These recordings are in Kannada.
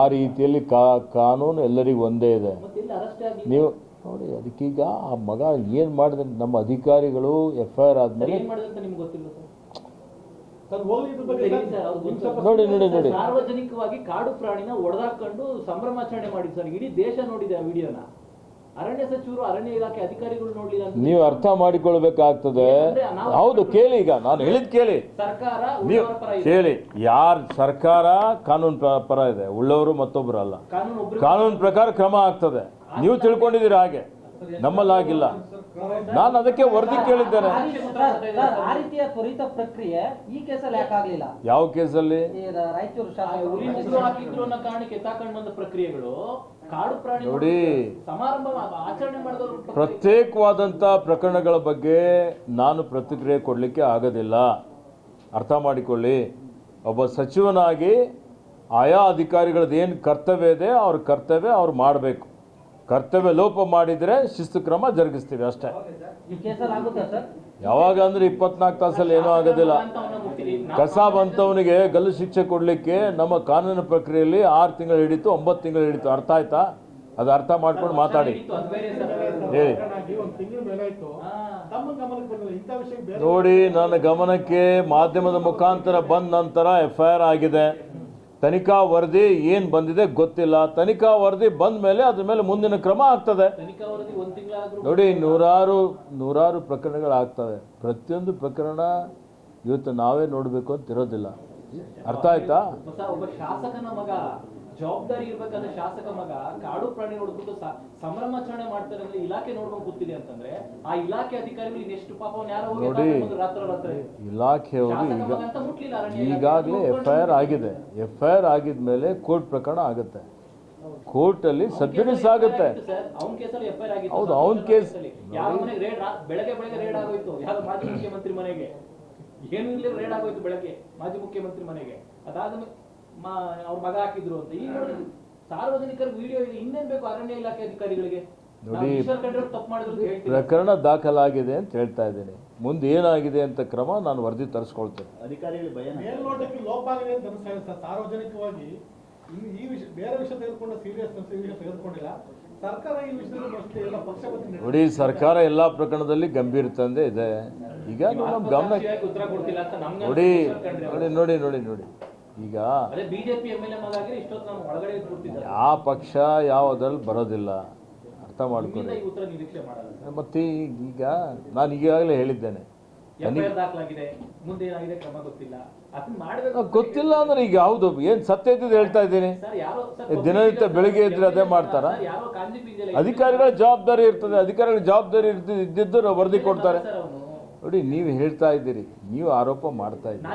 ಆ ರೀತಿಯಲ್ಲಿ ಕಾನೂನು ಎಲ್ಲರಿಗೂ ಒಂದೇ ಇದೆ. ನೀವು ನೋಡಿ, ಅದಕ್ಕೀಗ ಆ ಮಗ ಏನು ಮಾಡಿದ್ರೆ ನಮ್ಮ ಅಧಿಕಾರಿಗಳು FIR ಆದಮೇಲೆ ನೋಡಿ ನೋಡಿ ನೋಡಿ ಸಾರ್ವಜನಿಕವಾಗಿ ಕಾಡು ಪ್ರಾಣಿನ ಒಡೆದಾಕೊಂಡು ಸಂಭ್ರಮಾಚರಣೆ ಮಾಡಿ ಸರ್. ಇಡೀ ದೇಶ ನೋಡಿದೆ ಆ ವಿಡಿಯೋನ. ಅರಣ್ಯ ಸಚಿವರು, ಅರಣ್ಯ ಇಲಾಖೆ ಅಧಿಕಾರಿಗಳು ನೋಡಲಿಲ್ಲ. ನೀವು ಅರ್ಥ ಮಾಡಿಕೊಳ್ಬೇಕಾಗ್ತದೆ. ಹೌದು, ಕೇಳಿ, ಈಗ ನಾನು ಹೇಳಿದ್ ಕೇಳಿ. ಸರ್ಕಾರ ನೀವು ಕೇಳಿ, ಯಾರು ಸರ್ಕಾರ ಕಾನೂನು ಪರ ಇದೆ, ಉಳ್ಳವರು ಮತ್ತೊಬ್ಬರು ಅಲ್ಲ. ಕಾನೂನು ಪ್ರಕಾರ ಕ್ರಮ ಆಗ್ತದೆ. ನೀವು ತಿಳ್ಕೊಂಡಿದ್ದೀರಿ ಹಾಗೆ, ನಮ್ಮಲ್ಲಾಗಿಲ್ಲ. ನಾನು ಅದಕ್ಕೆ ವರದಿ ಕೇಳಿದ್ದೇನೆ. ಆ ರೀತಿಯ ತ್ವರಿತ ಪ್ರಕ್ರಿಯೆ ಈ ಕೇಸಲ್ಲಿ ಯಾಕಾಗಲಿಲ್ಲ? ಯಾವ ಕೇಸಲ್ಲಿ? ರಾಯಚೂರು ಕಾರಣಕ್ಕೆ ಎತ್ತಾಕೊಂಡು ಬಂದ ಪ್ರಕ್ರಿಯೆಗಳು ಕಾಡು ಪ್ರಾಣಿ ನೋಡಿ, ಸಮಾರಂಭ ಆಚರಣೆ ಮಾಡಿದವರು ಪ್ರತ್ಯೇಕವಾದಂಥ ಪ್ರಕರಣಗಳ ಬಗ್ಗೆ ನಾನು ಪ್ರತಿಕ್ರಿಯೆ ಕೊಡಲಿಕ್ಕೆ ಆಗೋದಿಲ್ಲ. ಅರ್ಥ ಮಾಡಿಕೊಳ್ಳಿ. ಒಬ್ಬ ಸಚಿವನಾಗಿ ಆಯಾ ಅಧಿಕಾರಿಗಳದ್ದು ಏನು ಕರ್ತವ್ಯ ಇದೆ ಅವ್ರ ಕರ್ತವ್ಯ ಅವ್ರು ಮಾಡಬೇಕು. ಕರ್ತವ್ಯ ಲೋಪ ಮಾಡಿದರೆ ಶಿಸ್ತು ಕ್ರಮ ಜರುಗಿಸ್ತೀವಿ ಅಷ್ಟೇ. ಯಾವಾಗ ಅಂದರೆ 24 ತಾಸಲ್ಲಿ ಏನೂ ಆಗೋದಿಲ್ಲ. ಕಸ ಬಂತವನಿಗೆ ಗಲ್ಲು ಶಿಕ್ಷೆ ಕೊಡಲಿಕ್ಕೆ ನಮ್ಮ ಕಾನೂನು ಪ್ರಕ್ರಿಯೆಯಲ್ಲಿ 6 ತಿಂಗಳು ಹಿಡಿತು, 9 ತಿಂಗಳು ಹಿಡಿತು. ಅರ್ಥ ಆಯ್ತಾ? ಅದು ಅರ್ಥ ಮಾಡ್ಕೊಂಡು ಮಾತಾಡಿ. ಹೇಳಿ. ನೋಡಿ, ನನ್ನ ಗಮನಕ್ಕೆ ಮಾಧ್ಯಮದ ಮುಖಾಂತರ ಬಂದ ನಂತರ FIR ಆಗಿದೆ. ತನಿಖಾ ವರದಿ ಏನು ಬಂದಿದೆ ಗೊತ್ತಿಲ್ಲ. ತನಿಖಾ ವರದಿ ಬಂದ ಮೇಲೆ ಅದ್ರ ಮೇಲೆ ಮುಂದಿನ ಕ್ರಮ ಆಗ್ತದೆ. ನೋಡಿ, ನೂರಾರು ಪ್ರಕರಣಗಳಾಗ್ತವೆ. ಪ್ರತಿಯೊಂದು ಪ್ರಕರಣ ಇವತ್ತು ನಾವೇ ನೋಡಬೇಕು ಅಂತ ಇರೋದಿಲ್ಲ. ಅರ್ಥ ಆಯ್ತಾ? ಒಬ್ಬ ಶಾಸಕನ ಮಗ, ಜವಾಬ್ದಾರಿ ಇರ್ಬೇಕಾದ ಶಾಸಕ ಮಗ ಕಾಡು ಪ್ರಾಣಿ ನೋಡ್ಬಿಟ್ಟು ಸಂಭ್ರಮಾಚರಣೆ ಮಾಡ್ತಾರೆ ಅಂದ್ರೆ ಇಲಾಖೆ ನೋಡ್ಕೊಂಡು ಕೂತಿದೆ ಅಂತಂದ್ರೆ ಆ ಇಲಾಖೆ ಅಧಿಕಾರಿಗಳು ಇನ್ನೆಷ್ಟು ಪಾಪ ನೋಡಿ, ಇಲಾಖೆಯವರು ಈಗಾಗಲೇ FIR ಆಗಿದೆ. FIR ಆಗಿದ್ಮೇಲೆ ಕೋರ್ಟ್ ಪ್ರಕರಣ ಆಗುತ್ತೆ. ಕೋರ್ಟಲ್ಲಿ ಸಬ್ಜುಡಿಸ್ ಆಗುತ್ತೆ. ಹೌದು, ಅವನ ಕೇಸ್. ಬೆಳಗ್ಗೆ ರೇಡ್ ಆಗೋಯ್ತು ಯಾವ್ದು ಮಾಜಿ ಮುಖ್ಯಮಂತ್ರಿ ಮನೆಗೆ. ಏನು ಇಲ್ಲಿ ರೇಡ್ ಆಗೋಯ್ತು ಬೆಳಗ್ಗೆ ಮಾಜಿ ಮುಖ್ಯಮಂತ್ರಿ ಮನೆಗೆ. ಅದಾದ್ಮೇಲೆ ಅವ್ರ ಮಗ ಹಾಕಿದ್ರು ಅಂತ. ಈಗ ಸಾರ್ವಜನಿಕರ ವಿಡಿಯೋ ಇದೆ. ಇನ್ನೇನ್ ಬೇಕು ಅರಣ್ಯ ಇಲಾಖೆ ಅಧಿಕಾರಿಗಳಿಗೆ? ನೋಡಿ, ಪ್ರಕರಣ ದಾಖಲಾಗಿದೆ ಅಂತ ಹೇಳ್ತಾ ಇದ್ದೀನಿ. ಮುಂದೆ ಏನಾಗಿದೆ ಅಂತ ಕ್ರಮ ನಾನು ವರದಿ ತರಿಸ್ಕೊಳ್ತೇನೆ. ಮೇಲ್ನೋಟಕ್ಕೆ ಲೋಪ ಆಗಿದೆ ಅಂತ ಅನಿಸ್ತಾ ಸಾರ್ವಜನಿಕವಾಗಿ ಈ ವಿಷಯ ಬೇರೆ ವಿಷಯ ತೆಗೆದುಕೊಂಡು ಸೀರಿಯಸ್ ತೆಗೆದುಕೊಂಡಿಲ್ಲ ಸರ್ಕಾರ. ಈ ವಿಷಯದಲ್ಲಿ ನೋಡಿ, ಸರ್ಕಾರ ಎಲ್ಲ ಪ್ರಕರಣದಲ್ಲಿ ಗಂಭೀರತೆ ಇದೆ. ಈಗ ನಮ್ಮ ಗಮನ ನೋಡಿ ನೋಡಿ ನೋಡಿ ನೋಡಿ ಈಗ ಯಾವ ಪಕ್ಷ ಯಾವುದ್ರಲ್ಲಿ ಬರೋದಿಲ್ಲ. ಅರ್ಥ ಮಾಡ್ಕೊಳ್ಳಿ. ಮತ್ತೆ ಈಗ ನಾನು ಈಗಾಗಲೇ ಹೇಳಿದ್ದೇನೆ, ಗೊತ್ತಿಲ್ಲ ಅಂದ್ರೆ ಈಗ ಹೌದು ಏನು ಸತ್ಯ ಇದ್ದಿದ್ದು ಹೇಳ್ತಾ ಇದ್ದೀನಿ. ದಿನನಿತ್ಯ ಬೆಳಿಗ್ಗೆ ಇದ್ರೆ ಅದೇ ಮಾಡ್ತಾರ? ಅಧಿಕಾರಿಗಳ ಜವಾಬ್ದಾರಿ ಇರ್ತದೆ. ಅಧಿಕಾರಿಗಳ ಜವಾಬ್ದಾರಿ ಇದ್ದಿದ್ದು ವರದಿ ಕೊಡ್ತಾರೆ. ನೋಡಿ, ನೀವು ಹೇಳ್ತಾ ಇದ್ದೀರಿ, ನೀವು ಆರೋಪ ಮಾಡ್ತಾ ಇದ್ದೀರಿ.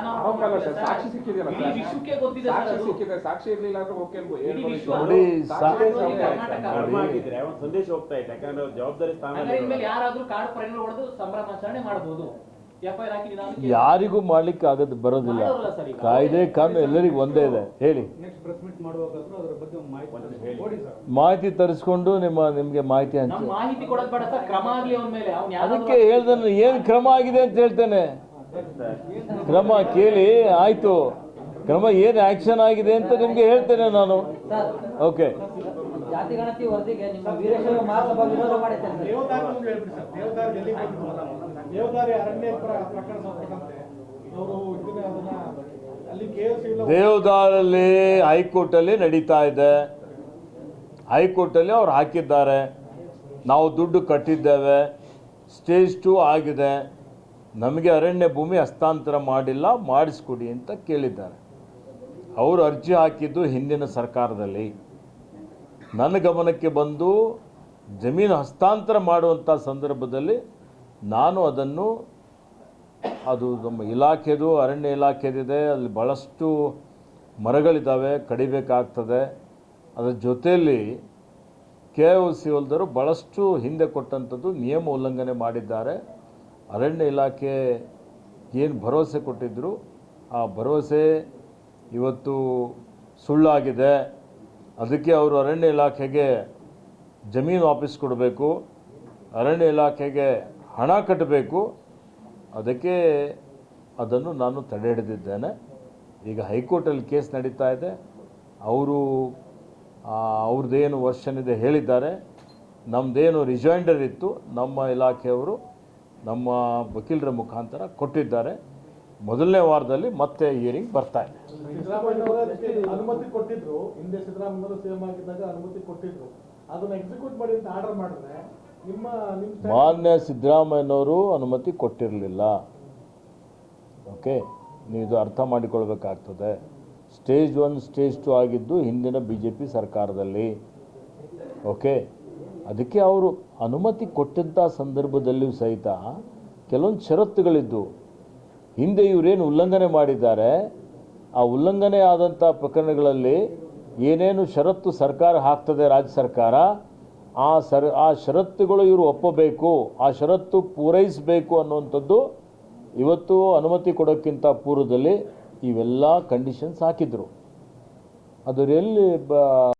ನೋಡಿ, ಸಂದೇಶ ಹೋಗ್ತಾ ಇದೆ. ಯಾಕಂದ್ರೆ ಜವಾಬ್ದಾರಿ ಯಾರಿಗೂ ಮಾಡ್ಲಿಕ್ಕೆ ಆಗೋದು ಬರೋದಿಲ್ಲ. ಕಾಯ್ದೆ ಕಾನೂನು ಎಲ್ಲರಿಗೂ ಒಂದೇ ಇದೆ. ಹೇಳಿ. ಮಾಹಿತಿ ತರಿಸ್ಕೊಂಡು ನಿಮ್ಗೆ ಮಾಹಿತಿ ಹಂಚಿ. ಅದಕ್ಕೆ ಹೇಳ್ದೆ ಏನು ಕ್ರಮ ಆಗಿದೆ ಅಂತ ಹೇಳ್ತೇನೆ. ಕ್ರಮ ಕೇಳಿ ಆಯ್ತು. ಕ್ರಮ ಏನು ಆಕ್ಷನ್ ಆಗಿದೆ ಅಂತ ನಿಮ್ಗೆ ಹೇಳ್ತೇನೆ ನಾನು. ಓಕೆ. ಜಾತಿ ಗಣತಿ ವರದಿಗೆ ನಿಮ್ಮ ವೀರಶೈವ ಮಹಾಸಭಾ ವಿರೋಧ ಮಾಡಿದ್ದಾರೆ. ದೇವದಾರಲ್ಲಿ ಹೈಕೋರ್ಟಲ್ಲಿ ನಡೀತಾ ಇದೆ. ಹೈಕೋರ್ಟಲ್ಲಿ ಅವ್ರು ಹಾಕಿದ್ದಾರೆ. ನಾವು ದುಡ್ಡು ಕಟ್ಟಿದ್ದೇವೆ. ಸ್ಟೇಜ್ 2 ಆಗಿದೆ. ನಮಗೆ ಅರಣ್ಯ ಭೂಮಿ ಹಸ್ತಾಂತರ ಮಾಡಿಲ್ಲ, ಮಾಡಿಸ್ಕೊಡಿ ಅಂತ ಕೇಳಿದ್ದಾರೆ. ಅವರು ಅರ್ಜಿ ಹಾಕಿದ್ದು ಹಿಂದಿನ ಸರ್ಕಾರದಲ್ಲಿ. ನನ್ನ ಗಮನಕ್ಕೆ ಬಂದು ಜಮೀನು ಹಸ್ತಾಂತರ ಮಾಡುವಂಥ ಸಂದರ್ಭದಲ್ಲಿ ನಾನು ಅದನ್ನು, ಅದು ನಮ್ಮ ಇಲಾಖೆದು, ಅರಣ್ಯ ಇಲಾಖೆದಿದೆ, ಅಲ್ಲಿ ಭಾಳಷ್ಟು ಮರಗಳಿದ್ದಾವೆ, ಕಡಿಬೇಕಾಗ್ತದೆ. ಅದರ ಜೊತೆಯಲ್ಲಿ KOC ಹೊಲ್ದರು ಭಾಳಷ್ಟು ಹಿಂದೆ ಕೊಟ್ಟಂಥದ್ದು ನಿಯಮ ಉಲ್ಲಂಘನೆ ಮಾಡಿದ್ದಾರೆ. ಅರಣ್ಯ ಇಲಾಖೆ ಏನು ಭರವಸೆ ಕೊಟ್ಟಿದ್ದರು, ಆ ಭರವಸೆ ಇವತ್ತು ಸುಳ್ಳಾಗಿದೆ. ಅದಕ್ಕೆ ಅವರು ಅರಣ್ಯ ಇಲಾಖೆಗೆ ಜಮೀನು ವಾಪಸ್ ಕೊಡಬೇಕು, ಅರಣ್ಯ ಇಲಾಖೆಗೆ ಹಣ ಕಟ್ಟಬೇಕು. ಅದಕ್ಕೆ ಅದನ್ನು ನಾನು ತಡೆ ಹಿಡಿದಿದ್ದೇನೆ. ಈಗ ಹೈಕೋರ್ಟಲ್ಲಿ ಕೇಸ್ ನಡೀತಾ ಇದೆ. ಅವರು ಅವ್ರದ್ದೇನು ವರ್ಷನ್ ಇದೆ ಹೇಳಿದ್ದಾರೆ. ನಮ್ಮದೇನು ರಿಜೈಂಡರ್ ಇತ್ತು ನಮ್ಮ ಇಲಾಖೆಯವರು ನಮ್ಮ ವಕೀಲರ ಮುಖಾಂತರ ಕೊಟ್ಟಿದ್ದಾರೆ. ಮೊದಲನೇ ವಾರದಲ್ಲಿ ಮತ್ತೆ ಹಿಯರಿಂಗ್ ಬರ್ತಾ ಇದೆ. ಸಿದ್ದರಾಮಯ್ಯನವರು ಅದಕ್ಕೆ ಅನುಮತಿ ಕೊಟ್ಟಿದ್ರು. ಹಿಂದೆ ಸಿದ್ದರಾಮಯ್ಯನವರು ಸಿಎಂ ಆಗಿದ್ದಾಗ ಅನುಮತಿ ಕೊಟ್ಟಿದ್ರು. ಅದನ್ನ ಎಕ್ಸಿಕ್ಯೂಟ್ ಮಾಡಿ ಅಂತ ಆರ್ಡರ್ ಮಾಡಿದ್ರೆ ನಿಮ್ಮ ಮಾನ್ಯ ಸಿದ್ದರಾಮಯ್ಯನವರು ಅನುಮತಿ ಕೊಟ್ಟಿರಲಿಲ್ಲ. ಓಕೆ, ನೀವು ಇದು ಅರ್ಥ ಮಾಡಿಕೊಳ್ಬೇಕಾಗ್ತದೆ. ಸ್ಟೇಜ್ 1 ಸ್ಟೇಜ್ 2 ಆಗಿದ್ದು ಹಿಂದಿನ BJP ಸರ್ಕಾರದಲ್ಲಿ. ಓಕೆ, ಅದಕ್ಕೆ ಅವರು ಅನುಮತಿ ಕೊಟ್ಟಂಥ ಸಂದರ್ಭದಲ್ಲಿಯೂ ಸಹಿತ ಕೆಲವೊಂದು ಷರತ್ತುಗಳಿದ್ದು. ಹಿಂದೆ ಇವರೇನು ಉಲ್ಲಂಘನೆ ಮಾಡಿದ್ದಾರೆ, ಆ ಉಲ್ಲಂಘನೆ ಆದಂಥ ಪ್ರಕರಣಗಳಲ್ಲಿ ಏನೇನು ಷರತ್ತು ಸರ್ಕಾರ ಹಾಕ್ತದೆ, ರಾಜ್ಯ ಸರ್ಕಾರ, ಆ ಷರತ್ತುಗಳು ಇವರು ಒಪ್ಪಬೇಕು, ಆ ಷರತ್ತು ಪೂರೈಸಬೇಕು ಅನ್ನುವಂಥದ್ದು ಇವತ್ತು ಅನುಮತಿ ಕೊಡೋಕ್ಕಿಂತ ಪೂರ್ವದಲ್ಲಿ ಇವೆಲ್ಲ ಕಂಡೀಷನ್ಸ್ ಹಾಕಿದ್ರು. ಅದು ಎಲ್ಲಿ